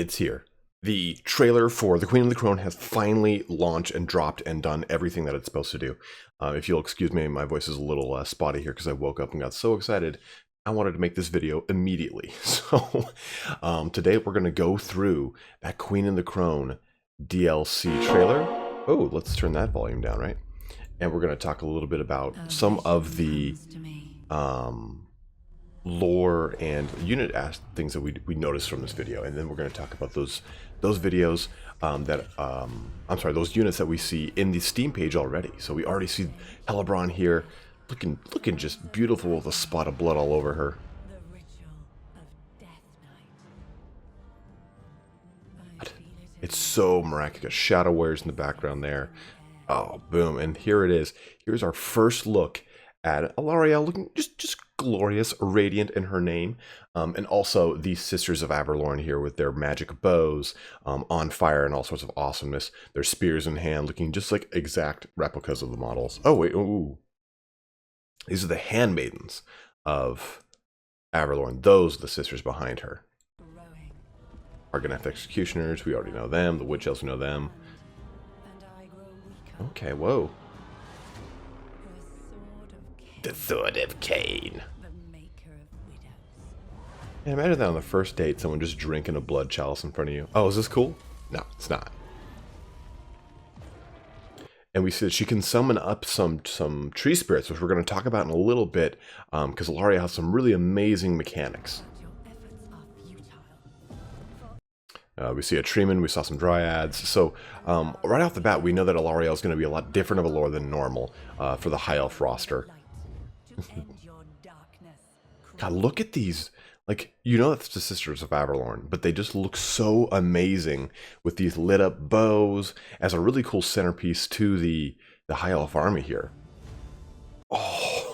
It's here. The trailer for The Queen and the Crone has finally launched and dropped and done everything that it's supposed to do. If you'll excuse me, my voice is a little spotty here because I woke up and got so excited. I wanted to make this video immediately. So today we're going to go through that Queen and the Crone DLC trailer. Oh, let's turn that volume down, right? And we're going to talk a little bit about some of the lore and unit things that we noticed from this video, and then we're going to talk about those videos those units that we see in the Steam page already. So we already see Hellebron here, looking just beautiful with a spot of blood all over her. It's so miraculous. Shadow Warriors in the background there. Oh, boom. And here it is. Here's our first look at Alarielle, looking just glorious, radiant in her name. And also the Sisters of Aberlorn here with their magic bows on fire and all sorts of awesomeness. Their spears in hand, looking just like exact replicas of the models. Oh, wait. Ooh. These are the handmaidens of Aberlorn. Those are the sisters behind her. Argonath Executioners, we already know them. The Witch Elves, we know them. Okay, whoa. The Sword of Cain. Yeah, imagine that on the first date, someone just drinking a blood chalice in front of you. Oh, is this cool? No, it's not. And we see that she can summon up some tree spirits, which we're going to talk about in a little bit, because Alarielle has some really amazing mechanics. We see a treeman, we saw some dryads. So right off the bat, we know that Alarielle is going to be a lot different of a lore than normal for the High Elf roster. God, look at these. Like, you know that's the Sisters of Aberlorn, but they just look so amazing with these lit up bows as a really cool centerpiece to the High Elf army here. Oh.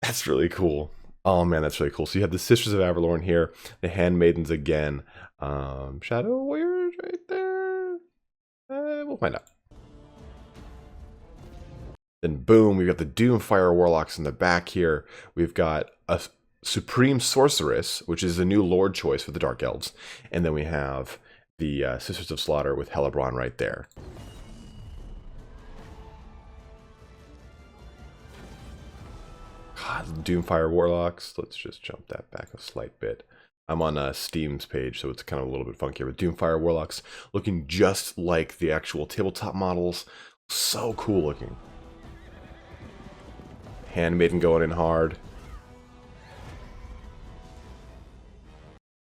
That's really cool. Oh man, that's really cool. So you have the Sisters of Aberlorn here, the handmaidens again. Shadow Warriors right there. We'll find out. Then boom, we've got the Doomfire Warlocks in the back here. We've got a Supreme Sorceress, which is the new Lord choice for the Dark Elves. And then we have the Sisters of Slaughter with Hellebron right there. God, Doomfire Warlocks. Let's just jump that back a slight bit. I'm on Steam's page, so it's kind of a little bit funkier. But Doomfire Warlocks looking just like the actual tabletop models. So cool looking. Handmaiden going in hard.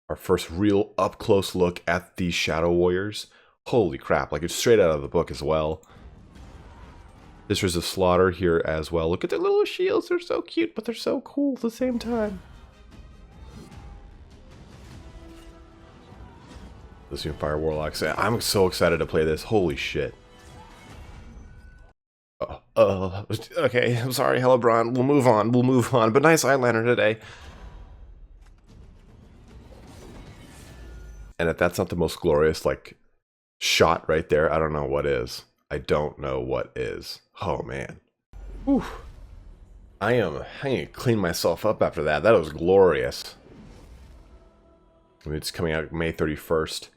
Our first real up-close look at the Shadow Warriors. Holy crap, like it's straight out of the book as well. Sisters of Slaughter here as well. Look at their little shields. They're so cute, but they're so cool at the same time. The Doomfire Warlocks. I'm so excited to play this. Holy shit. Okay, I'm sorry, Hellebron. We'll move on. But nice eyeliner today. And if that's not the most glorious, like, shot right there, I don't know what is. I don't know what is. Oh, man. Whew. I need to clean myself up after that. That was glorious. I mean, it's coming out May 31st.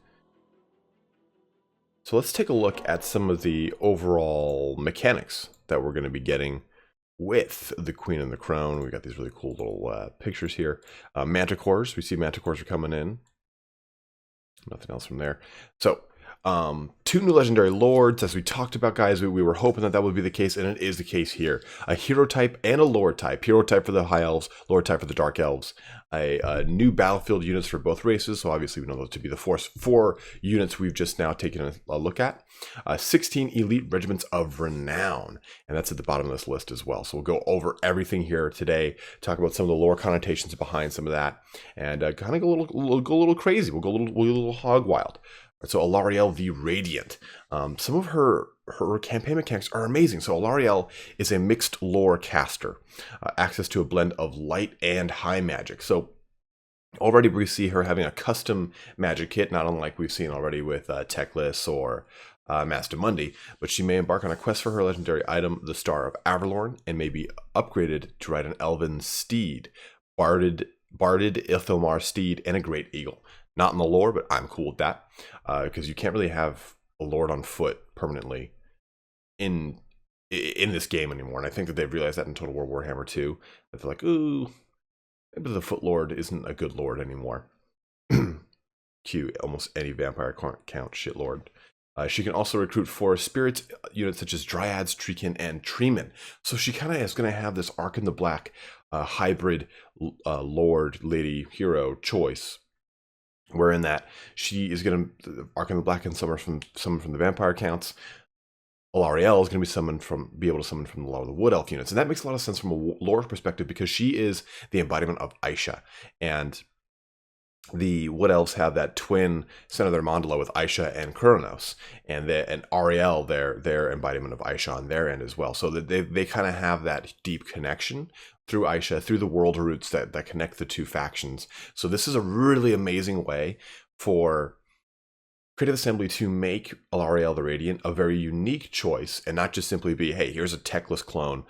So let's take a look at some of the overall mechanics that we're going to be getting with the Queen and the Crone. We got these really cool little pictures here. Manticores, we see Manticores are coming in. Nothing else from there. So, two new legendary lords, as we talked about, guys. We were hoping that would be the case, and it is the case here. A hero type and a lord type. Hero type for the High Elves, lord type for the Dark Elves. A new battlefield units for both races, so obviously we know those to be the four units we've just now taken a look at. 16 elite regiments of renown, and that's at the bottom of this list as well. So we'll go over everything here today, talk about some of the lore connotations behind some of that, and kind of go a little crazy. We'll go a little hog wild. So Alarielle the Radiant. Some of her campaign mechanics are amazing. So Alarielle is a mixed lore caster. Access to a blend of light and high magic. So already we see her having a custom magic kit, not unlike we've seen already with Teclis or Master Mundi, but she may embark on a quest for her legendary item, the Star of Averlorn, and may be upgraded to ride an elven steed, barded Ithilmar steed, and a great eagle. Not in the lore, but I'm cool with that, because you can't really have a lord on foot permanently in this game anymore. And I think that they've realized that in Total War Warhammer 2, that they're like, ooh, maybe the foot lord isn't a good lord anymore. Cue almost any vampire count shit lord. She can also recruit forest spirits units such as dryads, treekin, and treemen. So she kind of is going to have this Arc in the Black hybrid lord, lady, hero choice, wherein that she is going to Arc in the Black and summon from the vampire counts. Alarielle is going to be able to summon from a lot of the Wood Elf units, and that makes a lot of sense from a lore perspective because she is the embodiment of Aisha, and the Wood Elves have that twin son of their mandala with Aisha and Kronos, and Ariel, their embodiment of Aisha on their end as well. So that they kind of have that deep connection through Aisha, through the world roots that connect the two factions. So this is a really amazing way for Creative Assembly to make Alarielle the Radiant a very unique choice, and not just simply be, hey, here's a techless clone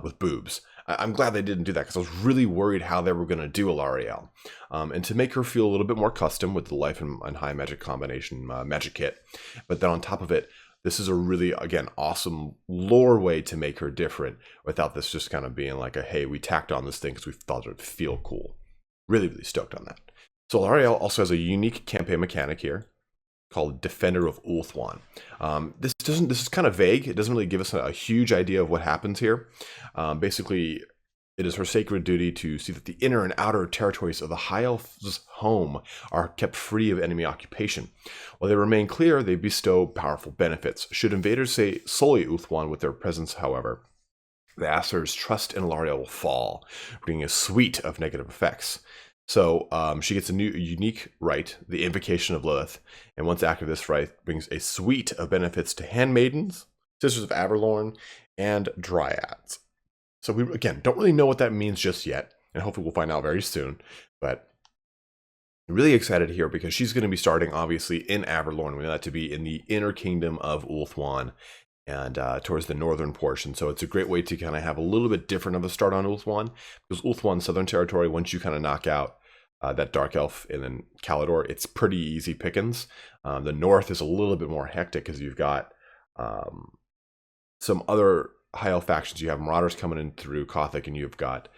with boobs. I'm glad they didn't do that because I was really worried how they were going to do Alarielle. And to make her feel a little bit more custom with the life and high magic combination magic kit. But then on top of it, this is a really, again, awesome lore way to make her different without this just kind of being like a, hey, we tacked on this thing because we thought it would feel cool. Really, really stoked on that. So Alarielle also has a unique campaign mechanic here called Defender of Ulthuan. This is kind of vague. It doesn't really give us a huge idea of what happens here. Basically, it is her sacred duty to see that the inner and outer territories of the High Elf's home are kept free of enemy occupation. While they remain clear, they bestow powerful benefits. Should invaders say sully Ulthuan with their presence, however, the Aesir's trust in Alarielle will fall, bringing a suite of negative effects. So she gets a new unique rite, the Invocation of Lilith, and once active, this rite brings a suite of benefits to handmaidens, Sisters of Averlorn, and dryads. So we, again, don't really know what that means just yet, and hopefully we'll find out very soon, but I'm really excited here because she's going to be starting, obviously, in Averlorn. We know that to be in the inner kingdom of Ulthuan, and towards the northern portion. So it's a great way to kind of have a little bit different of a start on Ulthuan, because Ulthuan, Southern Territory, once you kind of knock out that Dark Elf and then Calidor, it's pretty easy pickings. The north is a little bit more hectic because you've got some other High Elf factions. You have Marauders coming in through Kothic, and you've got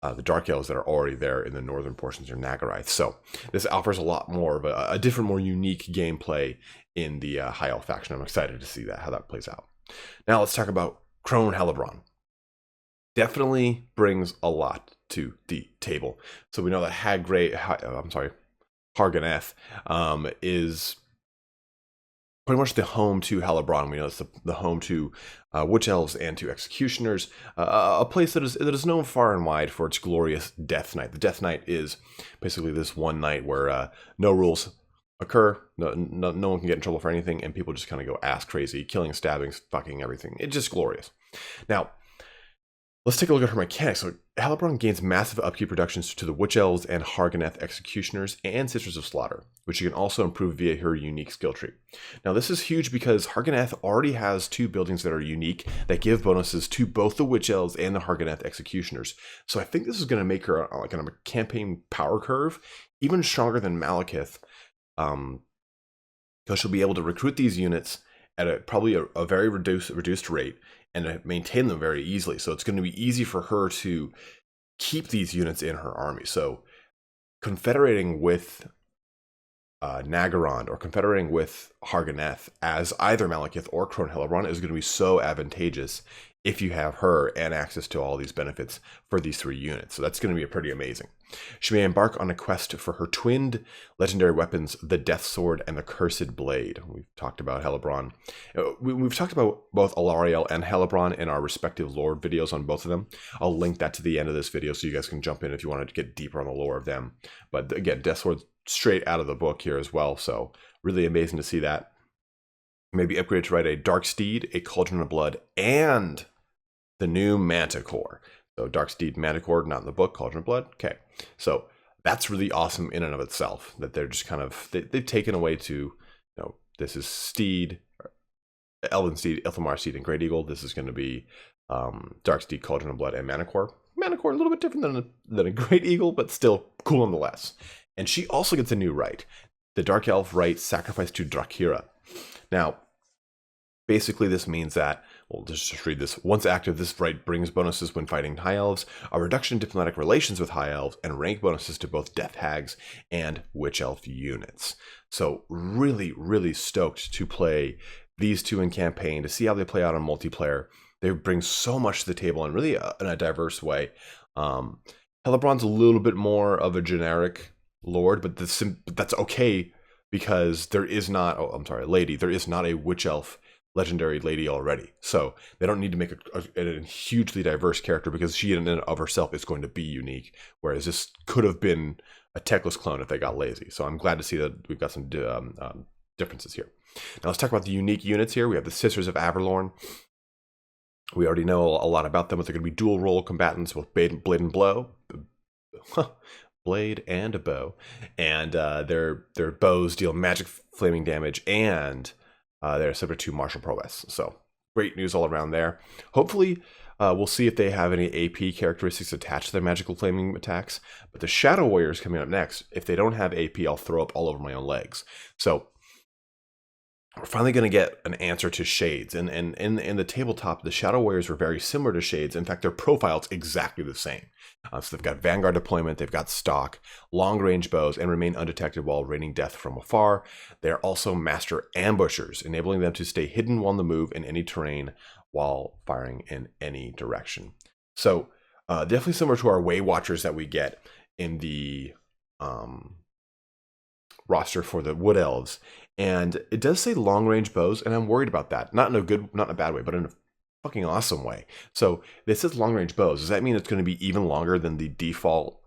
the Dark Elves that are already there in the northern portions of Nagarites. So this offers a lot more of a different, more unique gameplay in the High Elf faction. I'm excited to see how that plays out. Now let's talk about Crone Hellebron. Definitely brings a lot to the table. So we know that Harganeth is pretty much the home to Hellebron. We know it's the home to Witch Elves and to Executioners, a place that is known far and wide for its glorious Death Night. The Death Night is basically this one night where no rules occur, no one can get in trouble for anything, and people just kind of go ass crazy, killing, stabbing, fucking everything. It's just glorious. Now, let's take a look at her mechanics. So Hellebron gains massive upkeep reductions to the Witch Elves and Harganeth Executioners and Sisters of Slaughter, which you can also improve via her unique skill tree. Now this is huge because Harganeth already has 2 buildings that are unique that give bonuses to both the Witch Elves and the Harganeth Executioners. So I think this is going to make her like on a campaign power curve even stronger than Malekith, because she'll be able to recruit these units at probably a very reduced rate and maintain them very easily. So it's going to be easy for her to keep these units in her army. So confederating with Nagaron or confederating with Harganeth as either Malekith or Crone Hellebron is going to be so advantageous if you have her and access to all these benefits for these 3 units. So that's going to be pretty amazing. She may embark on a quest for her twinned legendary weapons, the Death Sword and the Cursed Blade. We've talked about Hellebron. We've talked about both Alarielle and Hellebron in our respective lore videos on both of them. I'll link that to the end of this video so you guys can jump in if you want to get deeper on the lore of them. But again, Death Sword straight out of the book here as well. So really amazing to see that. Maybe upgraded to ride a Dark Steed, a Cauldron of Blood, and the new Manticore. So Dark Steed, Manticore, not in the book, Cauldron of Blood. Okay, so that's really awesome in and of itself, that they're just kind of, they've taken away to, this is Steed, Elven Steed, Ilthamar Steed, and Great Eagle. This is going to be Dark Steed, Cauldron of Blood, and Manticore. Manticore a little bit different than a Great Eagle, but still cool nonetheless. And she also gets a new right. The Dark Elf right, Sacrifice to Drakira. Now, basically this means that, well, just read this. Once active, this right brings bonuses when fighting High Elves, a reduction in diplomatic relations with High Elves, and rank bonuses to both Death Hags and Witch Elf units. So really, really stoked to play these two in campaign, to see how they play out on multiplayer. They bring so much to the table in really in a diverse way. Hellebron's a little bit more of a generic lord, but that's okay because there is not, lady, there is not a Witch Elf legendary lady already. So they don't need to make a hugely diverse character because she in and of herself is going to be unique. Whereas this could have been a Teclis clone if they got lazy. So I'm glad to see that we've got some differences here. Now let's talk about the unique units here. We have the Sisters of Averlorn. We already know a lot about them, but they're going to be dual role combatants with blade and blow. Blade and a bow. And their bows deal magic flaming damage, and they're subject to martial prowess. So great news all around there. Hopefully we'll see if they have any AP characteristics attached to their magical flaming attacks. But the Shadow Warriors coming up next, if they don't have AP, I'll throw up all over my own legs. So we're finally going to get an answer to Shades. And in the tabletop, the Shadow Warriors were very similar to Shades. In fact, their profile's exactly the same. So they've got Vanguard deployment, they've got stock, long-range bows, and remain undetected while raining death from afar. They're also master ambushers, enabling them to stay hidden on the move in any terrain while firing in any direction. So definitely similar to our Way Watchers that we get in the roster for the Wood Elves. And it does say long-range bows, and I'm worried about that. Not in a bad way, but in a fucking awesome way. So this says long-range bows. Does that mean it's going to be even longer than the default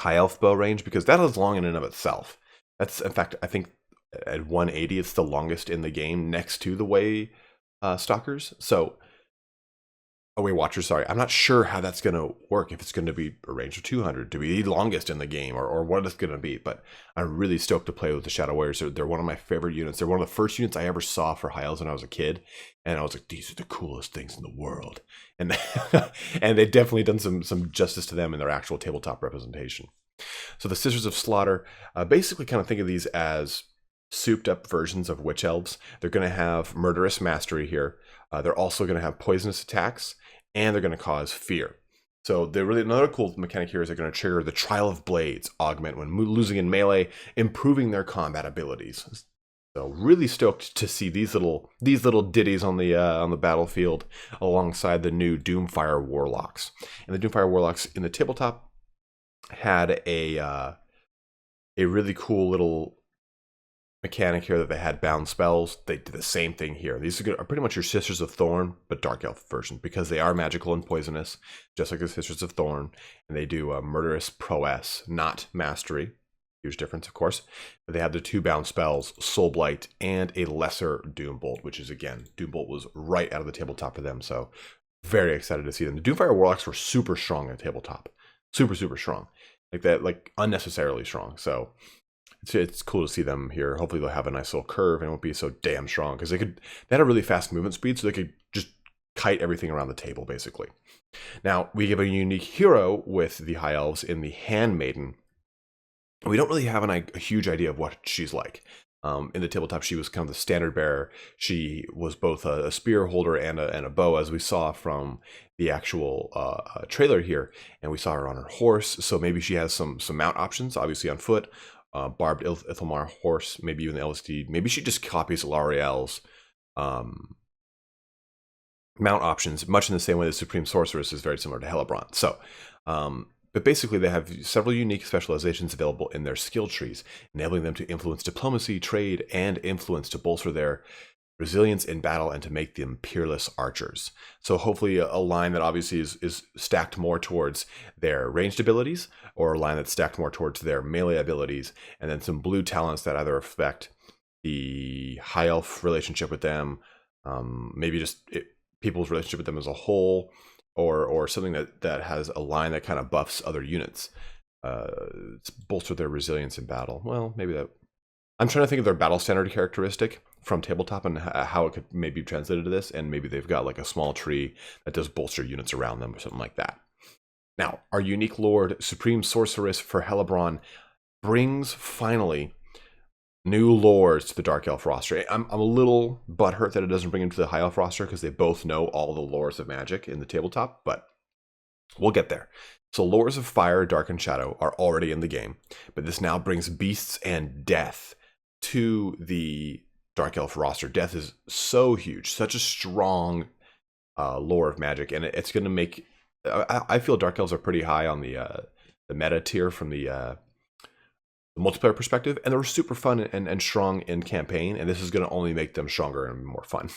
High Elf bow range? Because that is long in and of itself. That's, in fact, I think at 180, it's the longest in the game next to the Way Stalkers. So, Way Watchers, sorry. I'm not sure how that's going to work, if it's going to be a range of 200 to be the longest in the game, or what it's going to be. But I'm really stoked to play with the Shadow Warriors. They're one of my favorite units. They're one of the first units I ever saw for High Elves when I was a kid. And I was like, these are the coolest things in the world. And and they've definitely done some justice to them in their actual tabletop representation. So the Sisters of Slaughter, basically kind of think of these as souped up versions of Witch Elves. They're going to have Murderous Mastery here. They're also going to have poisonous attacks, and they're going to cause fear. So they're really, another cool mechanic here is they're going to trigger the Trial of Blades augment when losing in melee, improving their combat abilities. So really stoked to see these little ditties on the battlefield alongside the new Doomfire Warlocks. And the Doomfire Warlocks in the tabletop had a really cool little mechanic here that they had bound spells. They did the same thing here. These are pretty much your Sisters of Thorn, but Dark Elf version, because they are magical and poisonous, just like the Sisters of Thorn, and they do a murderous prowess, not mastery. Huge difference, of course. But they have the two bound spells, Soul Blight and a lesser Doombolt, which is, again, Doombolt was right out of the tabletop for them, so very excited to see them. The Doomfire Warlocks were super strong at tabletop. Super, super strong. Like that, like unnecessarily strong. So it's cool to see them here. Hopefully they'll have a nice little curve and won't be so damn strong, because they had a really fast movement speed, so they could just kite everything around the table, basically. Now, we give a unique hero with the High Elves in the Handmaiden. We don't really have a huge idea of what she's like. In the tabletop, she was kind of the standard bearer. She was both a spear holder and a bow, as we saw from the actual trailer here. And we saw her on her horse, so maybe she has some mount options, obviously on foot. Barbed Ilthamar horse, maybe even the LSD. Maybe she just copies Alarielle's mount options, much in the same way the Supreme Sorceress is very similar to Hellebron. So, but basically they have several unique specializations available in their skill trees, enabling them to influence diplomacy, trade, and influence to bolster their resilience in battle and to make them peerless archers. So hopefully a line that obviously is stacked more towards their ranged abilities, or a line that's stacked more towards their melee abilities, and then some blue talents that either affect the High Elf relationship with them, maybe just people's relationship with them as a whole, or something that has a line that kind of buffs other units, to bolster their resilience in battle. Well, maybe that I'm trying to think of their battle standard characteristic from tabletop and how it could maybe be translated to this, and maybe they've got like a small tree that does bolster units around them or something like that. Now, our unique lord, Supreme Sorceress for Hellebron, brings finally new lords to the Dark Elf roster. I'm a little butthurt that it doesn't bring them to the High Elf roster because they both know all the lores of Magic in the tabletop, but we'll get there. So lores of Fire, Dark, and Shadow are already in the game, but this now brings Beasts and Death to the Dark Elf roster. Death is so huge, such a strong lore of Magic, and it's going to make... I feel Dark Elves are pretty high on the meta tier from the multiplayer perspective, and they're super fun and strong in campaign, and this is going to only make them stronger and more fun.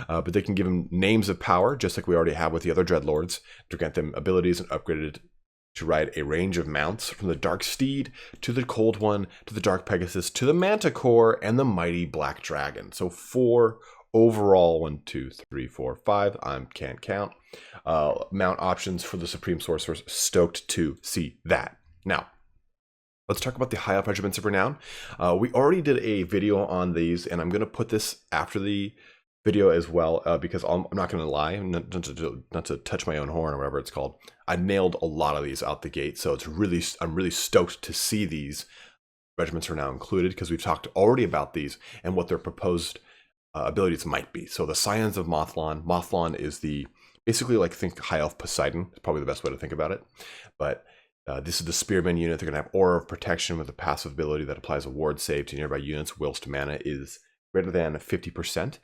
But they can give them names of power, just like we already have with the other Dreadlords, to grant them abilities and upgraded to ride a range of mounts, from the Dark Steed to the Cold One to the Dark Pegasus to the Manticore and the Mighty Black Dragon. So 4 overall, 1, 2, 3, 4, 5. I can't count. Mount options for the Supreme Sorcerers. Stoked to see that. Now, let's talk about the High Elf Regiments of Renown. We already did a video on these, and I'm going to put this after the video as well, because I'm not going to lie, not to touch my own horn or whatever it's called. I nailed a lot of these out the gate, so I'm really stoked to see these Regiments of Renown included, because we've talked already about these and what their proposed abilities might be. So the Scions of Mothlon. Mothlon is basically like, think High Elf Poseidon. It's probably the best way to think about it. But this is the Spearman unit. They're going to have Aura of Protection with a passive ability that applies a ward save to nearby units whilst mana is greater than 50%.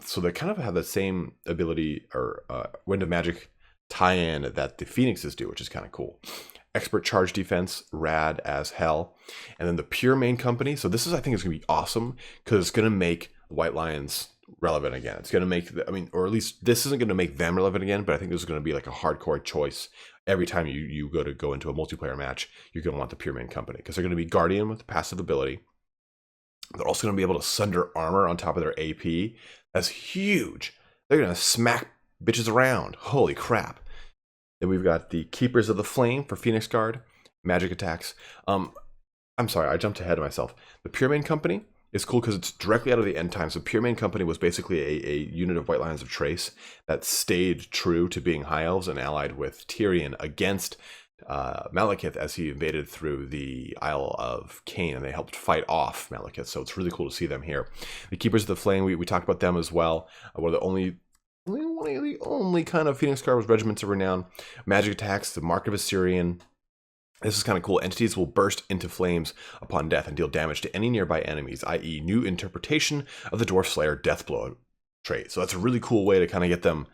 So they kind of have the same ability or Wind of Magic tie-in that the Phoenixes do, which is kind of cool. Expert Charge Defense, rad as hell. And then the Pure Main Company. So this is, I think, is going to be awesome because it's going to make White Lions relevant again. It's going to make, or at least this isn't going to make them relevant again, but I think this is going to be like a hardcore choice. Every time you go into a multiplayer match, you're going to want the Pure Main Company because they're going to be Guardian with the passive ability. They're also going to be able to sunder armor on top of their AP. That's huge. They're going to smack bitches around. Holy crap. Then we've got the Keepers of the Flame for Phoenix Guard. Magic attacks. I'm sorry, I jumped ahead of myself. The Pure Main Company is cool because it's directly out of the End Times. The Pure Main Company was basically a unit of White Lions of Trace that stayed true to being High Elves and allied with Tyrion against Malekith as he invaded through the Isle of Cain, and they helped fight off Malekith. So it's really cool to see them here. The Keepers of the Flame, we talked about them as well. One of the only kind of Phoenix Guard was Regiments of Renown. Magic attacks, the Mark of Assyrian. This is kind of cool. Entities will burst into flames upon death and deal damage to any nearby enemies, i.e. new interpretation of the Dwarf Slayer Deathblow trait. So that's a really cool way to kind of get them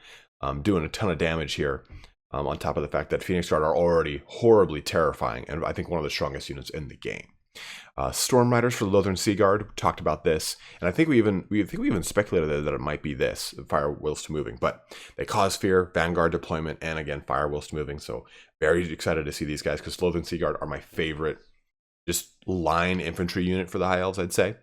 doing a ton of damage here, on top of the fact that Phoenix Guard are already horribly terrifying, and I think one of the strongest units in the game. Storm Riders for the Lothern Sea Guard, talked about this, and I think we even speculated that it might be this, Fire whilst moving, but they cause fear, Vanguard deployment, and again, Fire whilst moving, so very excited to see these guys, because Lothern Sea Guard are my favorite, just line infantry unit for the High Elves, I'd say.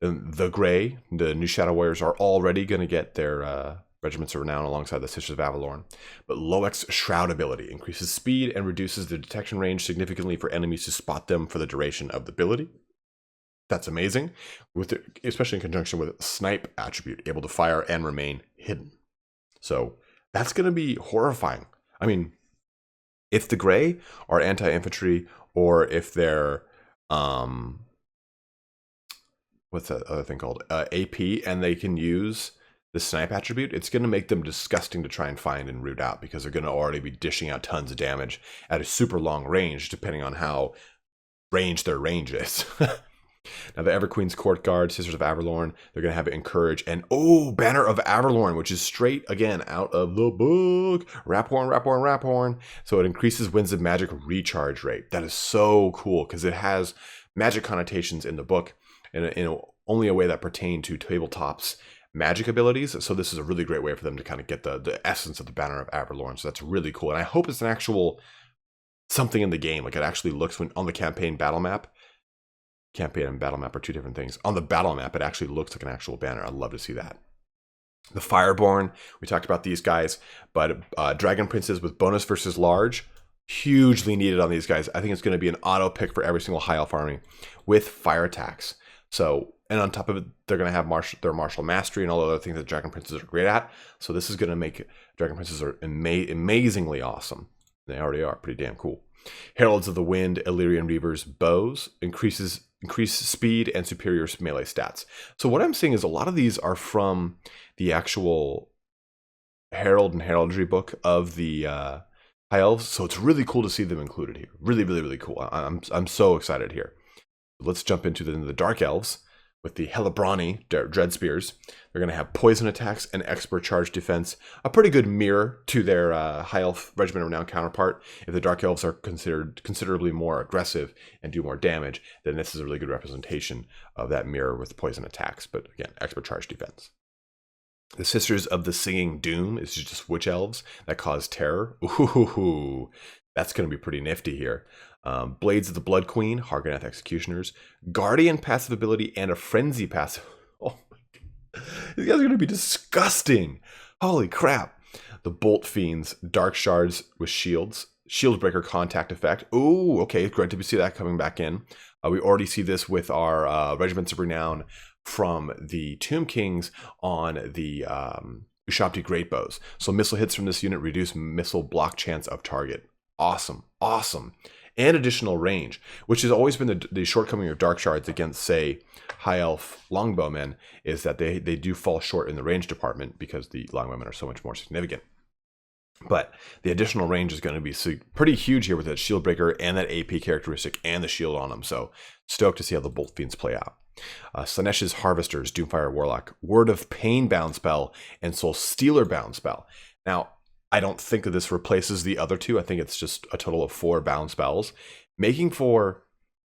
Then the Grey, the new Shadow Warriors are already going to get their Regiments of Renown alongside the Sisters of Avalorn. But Loec's Shroud ability increases speed and reduces the detection range significantly for enemies to spot them for the duration of the ability. That's amazing, especially in conjunction with Snipe attribute, able to fire and remain hidden. So that's going to be horrifying. I mean, if the Grey are anti-infantry, or if they're what's that other thing called? AP, and they can use the Snipe attribute, it's going to make them disgusting to try and find and root out, because they're going to already be dishing out tons of damage at a super long range, depending on how range their range is. Now, the Everqueen's Court Guard, Sisters of Avalorn, they're going to have Encourage and, Banner of Avalorn, which is straight, again, out of the book. Raphorn. So it increases Winds of Magic recharge rate. That is so cool, because it has magic connotations in the book in only a way that pertain to tabletops magic abilities. So this is a really great way for them to kind of get the essence of the Banner of Avalorn. So that's really cool. And I hope it's an actual something in the game. Like, it actually looks on the campaign battle map. Campaign and battle map are two different things. On the battle map, it actually looks like an actual banner. I'd love to see that. The Fireborn, we talked about these guys, but Dragon Princes with bonus versus large, hugely needed on these guys. I think it's going to be an auto pick for every single High Elf army with fire attacks. So, and on top of it, they're going to have their martial mastery and all the other things that Dragon Princes are great at. So this is going to make Dragon Princes are amazingly awesome. They already are pretty damn cool. Heralds of the Wind, Illyrian Reavers, bows, increase speed and superior melee stats. So what I'm seeing is a lot of these are from the actual Herald and Heraldry book of the High Elves. So it's really cool to see them included here. Really, really, really cool. I'm so excited here. Let's jump into the Dark Elves with the Hellebron Dread Spears. They're going to have poison attacks and expert charge defense, a pretty good mirror to their High Elf Regiment of Renown counterpart. If the Dark Elves are considered considerably more aggressive and do more damage, then this is a really good representation of that mirror with poison attacks. But again, expert charge defense. The Sisters of the Singing Doom is just witch elves that cause terror. Ooh, that's going to be pretty nifty here. Blades of the Blood Queen, Hargonath Executioners, Guardian passive ability, and a Frenzy passive. Oh my god. These guys are going to be disgusting. Holy crap. The Bolt Fiends, Dark Shards with shields, Shieldbreaker contact effect. Ooh, okay, great to see that coming back in. We already see this with our Regiments of Renown from the Tomb Kings on the Ushabti Great Bows. So missile hits from this unit reduce missile block chance of target. Awesome, awesome. And additional range, which has always been the shortcoming of Dark Shards against, say, High Elf Longbowmen, is that they do fall short in the range department because the Longbowmen are so much more significant. But the additional range is going to be pretty huge here with that Shieldbreaker and that AP characteristic and the shield on them. So stoked to see how the Bolt Fiends play out. Slaanesh's Harvesters, Doomfire Warlock, Word of Pain bound spell, and Soul Stealer bound spell. Now, I don't think that this replaces the other two. I think it's just a total of 4 bound spells, making for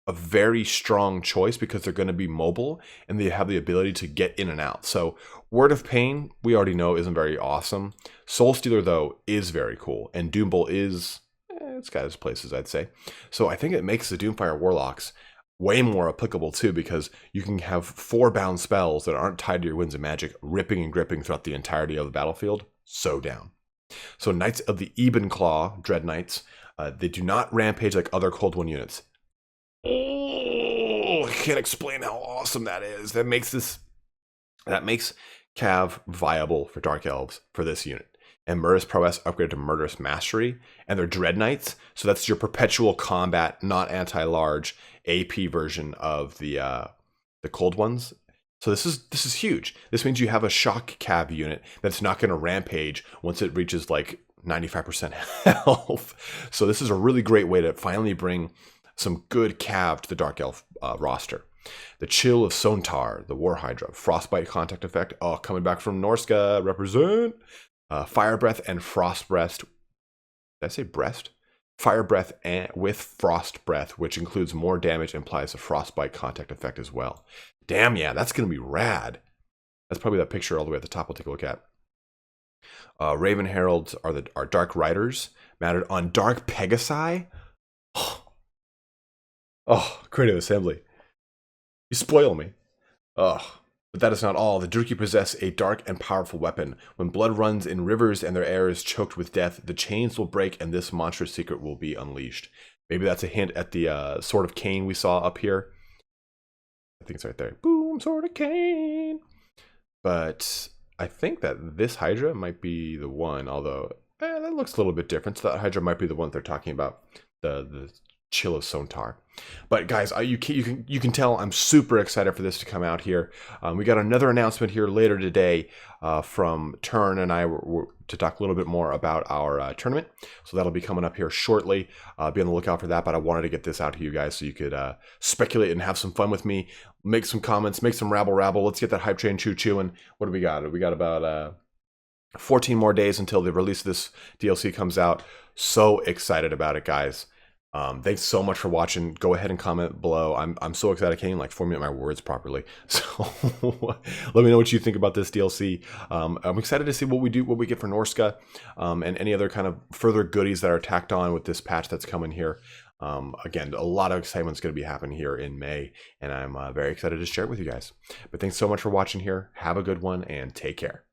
a very strong choice because they're going to be mobile and they have the ability to get in and out. So Word of Pain, we already know, isn't very awesome. Soul Stealer, though, is very cool. And Doombolt is, it's got its places, I'd say. So I think it makes the Doomfire Warlocks way more applicable, too, because you can have 4 bound spells that aren't tied to your Winds of Magic, ripping and gripping throughout the entirety of the battlefield. So down. So Knights of the Eben Claw, Dread Knights, they do not rampage like other Cold One units. Oh, I can't explain how awesome that is. That makes Cav viable for Dark Elves for this unit. And Murderous Prowess upgraded to Murderous Mastery, and they're Dread Knights, so that's your perpetual combat, not anti-large AP version of the Cold Ones. So this is huge. This means you have a shock cav unit that's not going to rampage once it reaches like 95% health. So this is a really great way to finally bring some good cav to the Dark Elf roster. The Chill of Sontar, the War Hydra, Frostbite contact effect. Oh, coming back from Norska, represent. Fire Breath and Frost Breath. Did I say breast? Fire Breath and with Frost Breath, which includes more damage and applies a Frostbite contact effect as well. Damn, yeah, that's going to be rad. That's probably that picture all the way at the top we'll take a look at. Raven Heralds are Dark Riders, mounted on Dark Pegasi. Oh, Creative Assembly. You spoil me. Oh, but that is not all. The Druki possess a dark and powerful weapon. When blood runs in rivers and their air is choked with death, the chains will break and this monstrous secret will be unleashed. Maybe that's a hint at the Sword of Cain we saw up here. I think it's right there. Boom, Sword of Cain. But I think that this Hydra might be the one, although that looks a little bit different. So that Hydra might be the one they're talking about, the Chill of Sontar. But guys, you can tell I'm super excited for this to come out here. We got another announcement here later today from Turn and I to talk a little bit more about our tournament. So that'll be coming up here shortly. Be on the lookout for that. But I wanted to get this out to you guys so you could speculate and have some fun with me. Make some comments, make some rabble. Let's get that hype train choo-chooing. What do we got? We got about 14 more days until the release of this DLC comes out. So excited about it, guys. Thanks so much for watching. Go ahead and comment below. I'm so excited I can't even like formulate my words properly. So let me know what you think about this DLC. I'm excited to see what we get for Norska, and any other kind of further goodies that are tacked on with this patch that's coming here. Again, a lot of excitement is going to be happening here in May, and I'm very excited to share it with you guys. But thanks so much for watching here. Have a good one and take care.